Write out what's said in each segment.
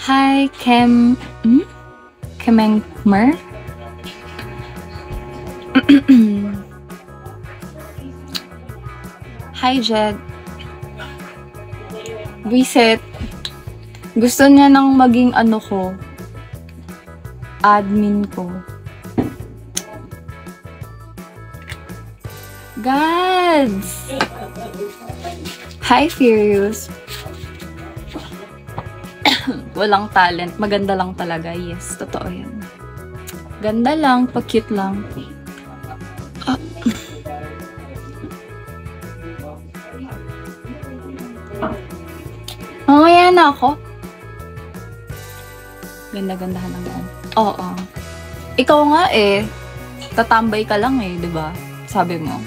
Hi, Kemengmer? Hi, Jed. Reset. Gusto niya nang maging admin ko. Gads! Hi, Furious. Walang talent. Maganda lang talaga. Yes, totoo yan. Ganda lang, pa-cute lang. Mamaya na ako. Ganda-gandahan ng gaan. Oo. Ikaw nga tatambay ka lang di ba? Sabi mo.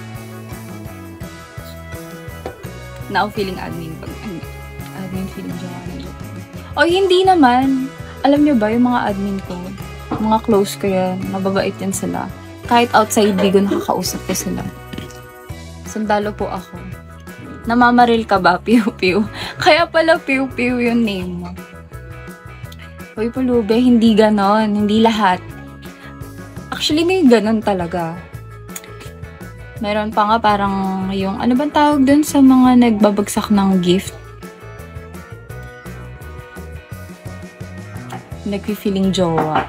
Now feeling admin pag admin feeling Joanna. O hindi naman. Alam niyo ba yung mga admin ko, mga close ko yan, mababait yan sila. Kahit outside Bigo nakakausap ko sila. Sundalo po ako. Namamaril ka ba? Piu-piu. Kaya pala piu-piu yung name mo. Uy, Pulube, hindi ganon. Hindi lahat. Actually, may ganon talaga. Meron pa nga parang yung, ano bang tawag dun sa mga nagbabagsak ng gift? Nagpi-feeling jowa.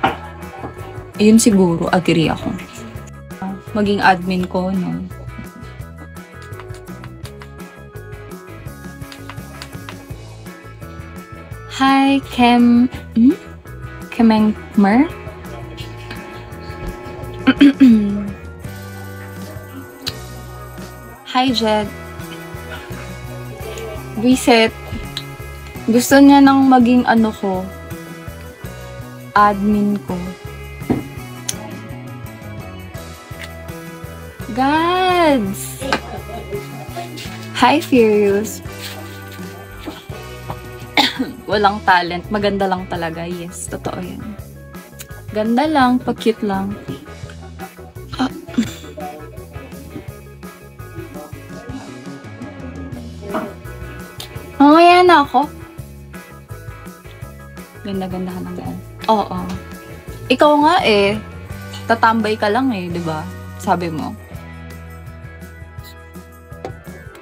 Yun siguro, agree ako. Maging admin ko, no? Hi, Kemengmer? Hi, Jed. Reset. Gusto niya nang maging admin ko. Gads! Hi, Furious. Walang talent. Maganda lang talaga. Yes, totoo yan. Ganda lang, pa-cute lang. Mamaya na ako. Ganda-gandahan ng gaan. Oo. Ikaw nga tatambay ka lang di ba? Sabi mo.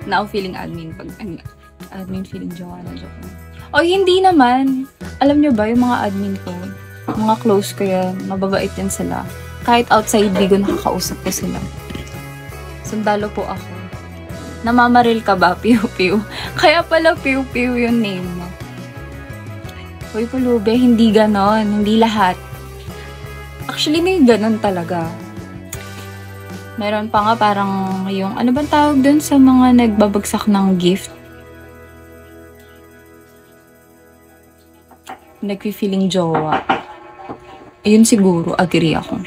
Now feeling admin pag admin feeling Joanna. O hindi naman. Alam niyo ba yung mga admin ko, mga close ko yan, mababait yan sila. Kahit outside Bigo nakakausap ko sila. Sundalo po ako. Namamaril ka ba? Piu-piu. Kaya pala piu-piu yung name mo. Uy, Pulube, hindi ganon. Hindi lahat. Actually, may ganon talaga. Meron pa nga parang yung, ano bang tawag dun sa mga nagbabagsak ng gift? Nagpi-feeling jowa. Yun siguro, agree ako.